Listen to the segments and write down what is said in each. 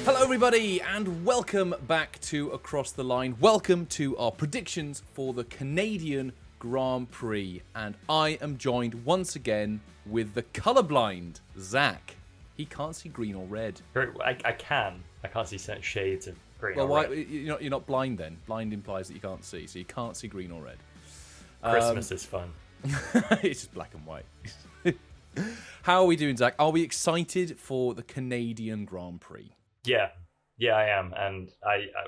Hello everybody and welcome back to Across the Line. Welcome to our predictions for the Canadian Grand Prix. And I am joined once again with the colourblind Zach. He can't see green or red. I can. I can't see certain shades of green Well, or why, red. you're not blind then. Blind implies that you can't see, so you can't see green or red. Christmas is fun. It's just black and white. How are we doing, Zach? Are we excited for the Canadian Grand Prix? Yeah, I am. And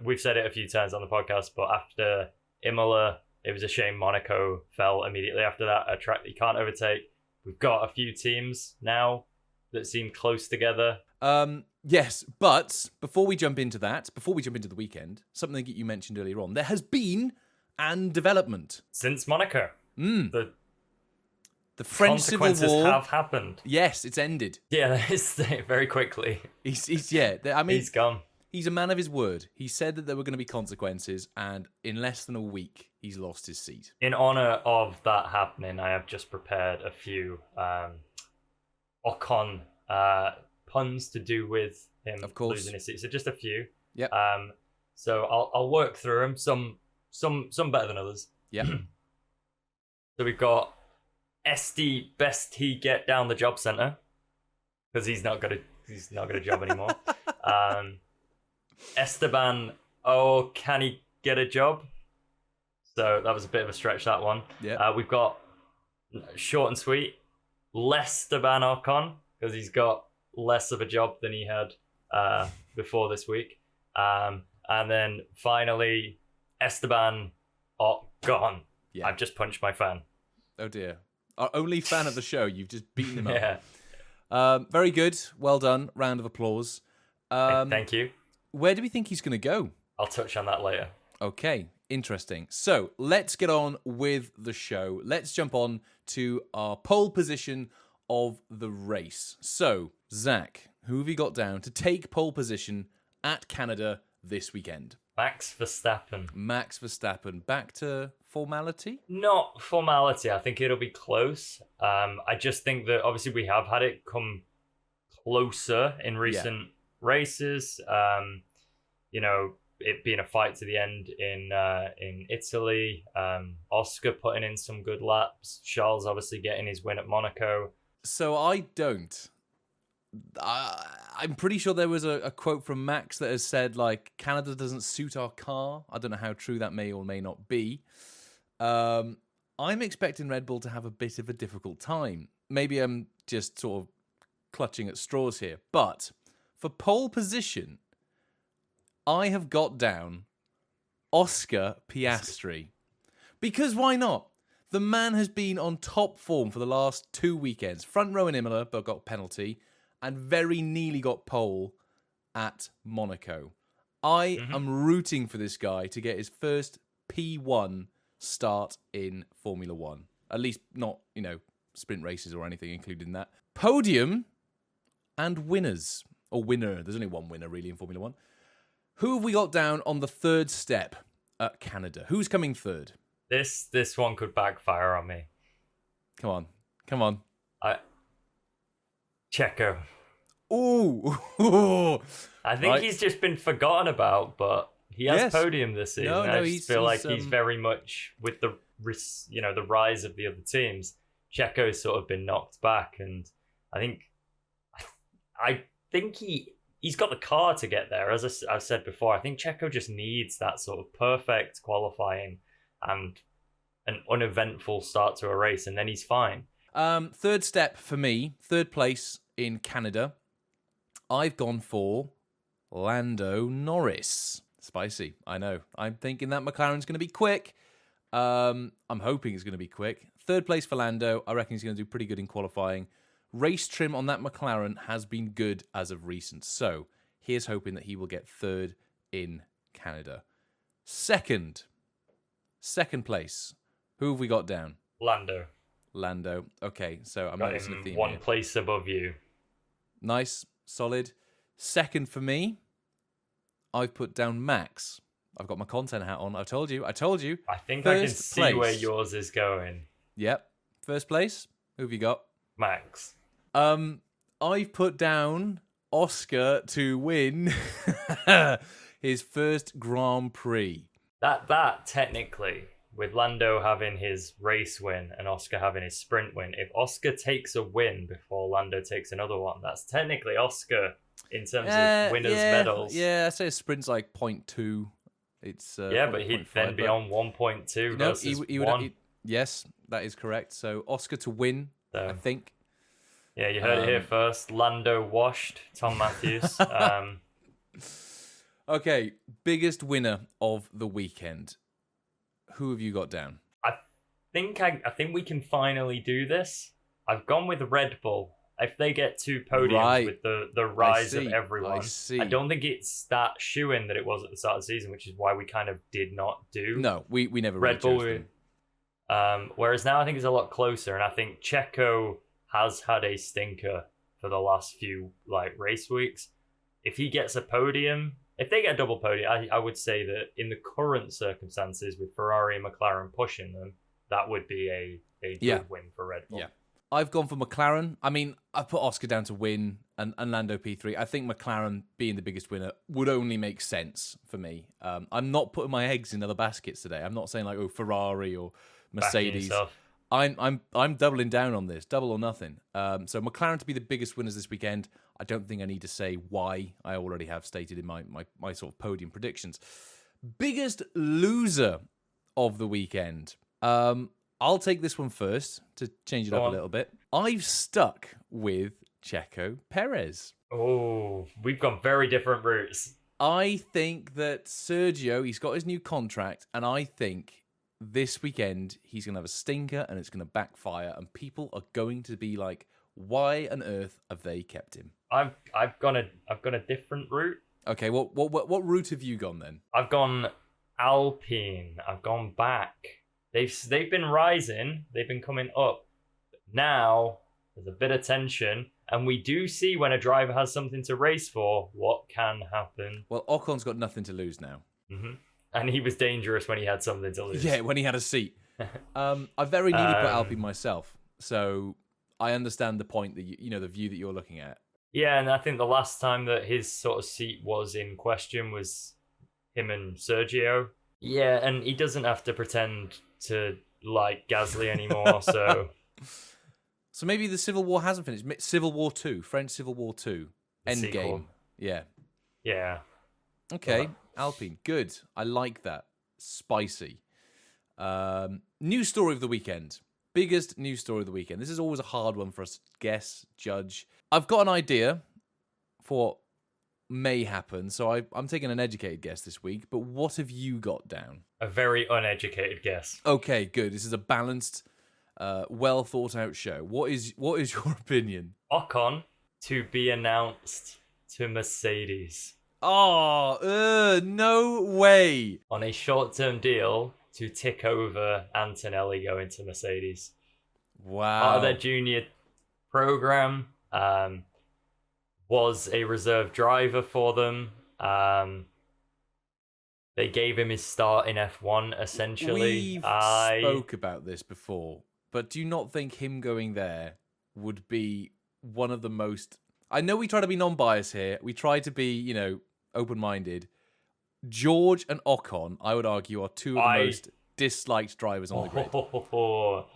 we've said it a few times on the podcast, but after Imola, it was a shame Monaco fell immediately after that. A track that you can't overtake. We've got a few teams now that seem close together. Yes, but before we jump into that, before we jump into the weekend, something that you mentioned earlier on, there has been an development. Since Monaco. The French Civil consequences War have happened. Yes, it's ended. Yeah, it's very quickly. He's gone. He's a man of his word. He said that there were going to be consequences, and in less than a week, he's lost his seat. In honour of that happening, I have just prepared a few Ocon puns to do with him losing his seat. So just a few. Yep. So I'll work through them. Some better than others. Yeah. So we've got SD best he get down the job centre because he's not got a job anymore. Esteban, oh, can he get a job? So that was a bit of a stretch, that one. Yeah. We've got short and sweet, Lesteban Ocon because he's got less of a job than he had before this week. And then finally, Esteban Ocon. Yeah. I've just punched my fan. Oh dear. Our only fan of the show, you've just beaten him up. Yeah. Very good. Well done. Round of applause. Thank you. Where do we think he's going to go? I'll touch on that later. Okay, interesting. So let's get on with the show. Let's jump on to our pole position of the race. So, Zach, who have you got down to take pole position at Canada this weekend? Max Verstappen. Max Verstappen. Back to formality? Not formality. I think it'll be close. I just think that obviously we have had it come closer in recent races. It being a fight to the end in Italy. Oscar putting in some good laps. Charles obviously getting his win at Monaco. So I don't. I'm pretty sure there was a quote from Max that has said, like, Canada doesn't suit our car. I don't know how true that may or may not be. I'm expecting Red Bull to have a bit of a difficult time. Maybe I'm just sort of clutching at straws here. But for pole position, I have got down Oscar Piastri. Because why not? The man has been on top form for the last 2 weekends. Front row in Imola, but got penalty. And very nearly got pole at Monaco. I am rooting for this guy to get his first P1 start in Formula One. At least not, sprint races or anything included in that. Podium and winners. Or winner. There's only one winner, really, in Formula One. Who have we got down on the third step at Canada? Who's coming third? This one could backfire on me. Come on. Checo. Ooh. I think he's just been forgotten about, but he has podium this season. I just feel like he's very much with the rise of the other teams. Checo's sort of been knocked back, and I think he's got the car to get there. As I've said before, I think Checo just needs that sort of perfect qualifying and an uneventful start to a race, and then he's fine. Third step for me, third place in Canada. I've gone for Lando Norris. Spicy, I know. I'm thinking that McLaren's going to be quick. I'm hoping it's going to be quick. Third place for Lando. I reckon he's going to do pretty good in qualifying. Race trim on that McLaren has been good as of recent. So here's hoping that he will get third in Canada. Second place. Who have we got down? Lando. Okay, so I'm got noticing a theme one here. place above you. Nice, solid. Second for me, I've put down Max. I've got my content hat on. I told you. I think First I can see place. where yours is going. Yep. First place. Who have you got? Max. I've put down Oscar to win his first Grand Prix. That technically, with Lando having his race win and Oscar having his sprint win, if Oscar takes a win before Lando takes another one, that's technically Oscar in terms of winners' medals. Yeah, I say a sprint's like 0.2. It's but he'd then be on 1.2 versus he 1. Yes, that is correct. So Oscar to win, I think. Yeah, you heard it here first. Lando washed Tom Matthews. Okay, biggest winner of the weekend. Who have you got down? I think we can finally do this. I've gone with Red Bull. If they get 2 podiums with the rise of everyone, I don't think it's that shoo-in that it was at the start of the season, which is why we kind of did not do. No, we never Red really Bull. chose them. Whereas now I think it's a lot closer, and I think Checo has had a stinker for the last few race weeks. If he gets a podium, if they get a double podium, I would say that in the current circumstances with Ferrari and McLaren pushing them, that would be a good win for Red Bull. Yeah. I've gone for McLaren. I mean, I put Oscar down to win and Lando P3. I think McLaren being the biggest winner would only make sense for me. I'm not putting my eggs in other baskets today. I'm not saying Ferrari or Mercedes. I'm doubling down on this, double or nothing. So McLaren to be the biggest winners this weekend. I don't think I need to say why. I already have stated in my sort of podium predictions. Biggest loser of the weekend. I'll take this one first to change it up a little bit. I've stuck with Checo Perez. Oh, we've gone very different routes. I think that Sergio, he's got his new contract, and I think this weekend he's going to have a stinker and it's going to backfire, and people are going to be like, why on earth have they kept him? I've gone a different route. Okay, what route have you gone then? I've gone Alpine. I've gone back. They've been rising. They've been coming up. Now there's a bit of tension, and we do see when a driver has something to race for, what can happen. Well, Ocon's got nothing to lose now. Mm-hmm. And he was dangerous when he had something to lose. Yeah, when he had a seat. I very nearly put Alpine myself, so I understand the point that the view that you're looking at. Yeah, and I think the last time that his sort of seat was in question was him and Sergio. Yeah, and he doesn't have to pretend to like Gasly anymore, so... So maybe the Civil War hasn't finished. Civil War 2, French Civil War 2, Endgame. Yeah. Yeah. Okay, Alpine, good. I like that. Spicy. News story of the weekend. Biggest news story of the weekend. This is always a hard one for us to guess, judge. I've got an idea for what may happen, so I'm taking an educated guess this week, but what have you got down? A very uneducated guess. Okay, good. This is a balanced, well thought out show. What is your opinion? Ocon to be announced to Mercedes. Oh, no way. On a short-term deal to tick over Antonelli going to Mercedes. Wow. Part of their junior program, was a reserve driver for them. They gave him his start in F1, essentially. We've spoke about this before, but do you not think him going there would be one of the most... I know we try to be non-biased here. We try to be, open-minded. George and Ocon, I would argue, are two of the most disliked drivers on the grid.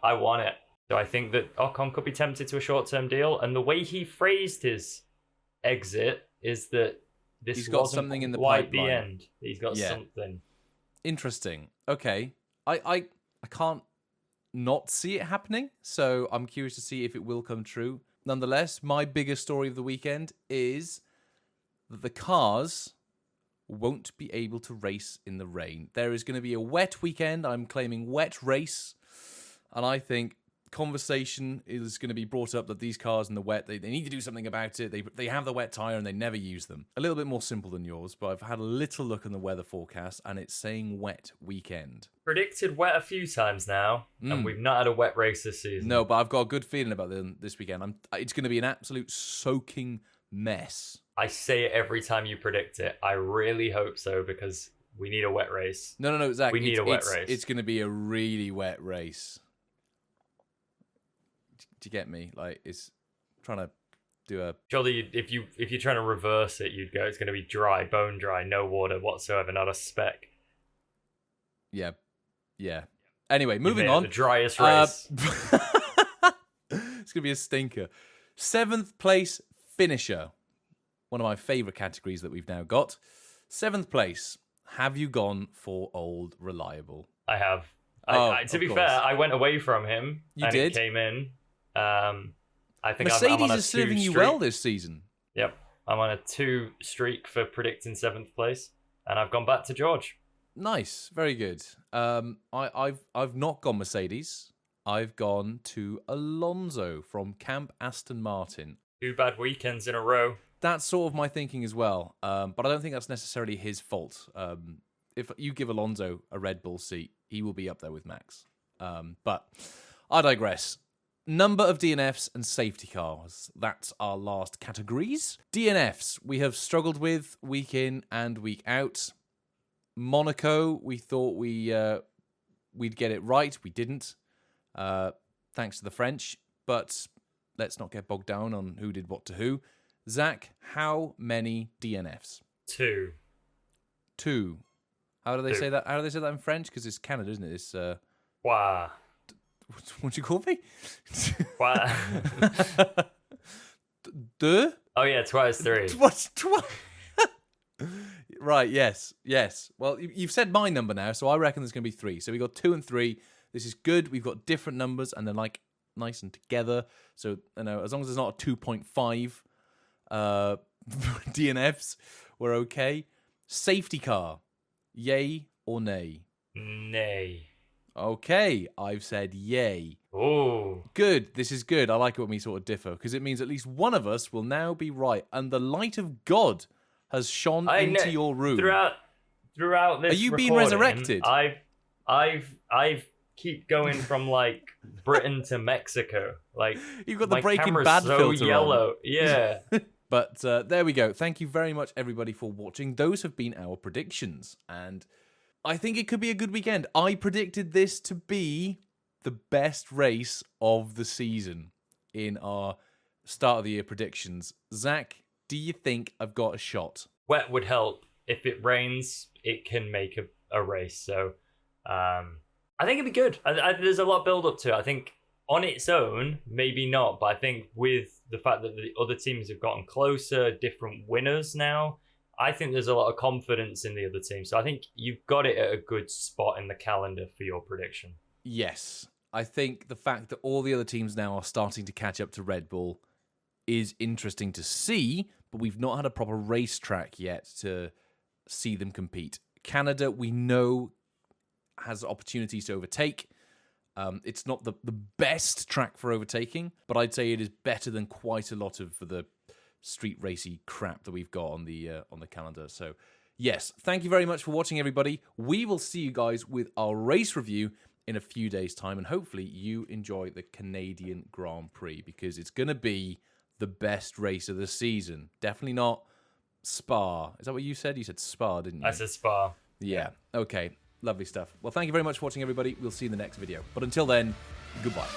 I want it. So I think that Ocon could be tempted to a short-term deal, and the way he phrased his exit is that he's got something in the pipeline. The end. He's got something. Interesting. Okay. I can't not see it happening, so I'm curious to see if it will come true. Nonetheless, my biggest story of the weekend is that the cars won't be able to race in the rain. There is going to be a wet weekend. I'm claiming wet race. And I think conversation is going to be brought up that these cars in the wet, they need to do something about it. They have the wet tyre and they never use them. A little bit more simple than yours, but I've had a little look in the weather forecast and it's saying wet weekend. Predicted wet a few times now, and we've not had a wet race this season. No, but I've got a good feeling about this weekend. It's going to be an absolute soaking mess. I say it every time you predict it. I really hope so, because we need a wet race. No, Zach. We need a wet race. It's going to be a really wet race. Do you get me? Like, it's trying to do a... Surely, if you're trying to reverse it, you'd go, it's going to be dry, bone dry, no water whatsoever, not a speck. Yeah. Anyway, moving on. The driest race. It's going to be a stinker. 7th place finisher. One of my favourite categories that we've now got. 7th place. Have you gone for Old Reliable? I have. To be course. fair, I went away from him. You and did? It came in. I think Mercedes I'm on a is serving 2 you streak. well this season. Yep. I'm on a 2 streak for predicting 7th place. And I've gone back to George. Nice. Very good. I've not gone Mercedes. I've gone to Alonso from Camp Aston Martin. 2 bad weekends in a row. That's sort of my thinking as well. But I don't think that's necessarily his fault. If you give Alonso a Red Bull seat, he will be up there with Max. But I digress. Number of DNFs and safety cars. That's our last categories. DNFs we have struggled with week in and week out. Monaco, we thought we'd get it right. We didn't. Thanks to the French. But let's not get bogged down on who did what to who. Zach, how many DNFs? 2. 2. How do they say that? How do they say that in French? Because it's Canada, isn't it? It's Wow. what do you call me? Wow. Deux? Oh yeah, twice 3. What's twice? Right. Yes. Well, you've said my number now, so I reckon there's going to be 3. So we got 2 and 3. This is good. We've got different numbers, and they're like nice and together. So as long as there's not a 2.5 DNFs, we're okay. Safety car. Yay or nay? Nay. Okay, I've said yay. Oh. Good, this is good. I like it when we sort of differ, because it means at least one of us will now be right, and the light of God has shone into your room. Throughout this Are you being recording, resurrected? I've keep going from like Britain to Mexico. Like You've got the my Breaking camera's Bad so filter yellow. on. Yeah. But there we go. Thank you very much, everybody, for watching. Those have been our predictions, and I think it could be a good weekend. I predicted this to be the best race of the season in our start of the year predictions. Zach, do you think I've got a shot? Wet would help. If it rains, it can make a race. So I think it'd be good. There's a lot of build up to it. I think on its own, maybe not. But I think with the fact that the other teams have gotten closer, different winners now, I think there's a lot of confidence in the other team. So I think you've got it at a good spot in the calendar for your prediction. Yes. I think the fact that all the other teams now are starting to catch up to Red Bull is interesting to see, but we've not had a proper racetrack yet to see them compete. Canada, we know, has opportunities to overtake. It's not the best track for overtaking, but I'd say it is better than quite a lot of the street racy crap that we've got on the calendar. So, yes, thank you very much for watching, everybody. We will see you guys with our race review in a few days' time, and hopefully you enjoy the Canadian Grand Prix, because it's going to be the best race of the season. Definitely not Spa. Is that what you said? You said Spa, didn't you? I said Spa. Yeah. Okay. Lovely stuff. Well, thank you very much for watching, everybody. We'll see you in the next video. But until then, goodbye.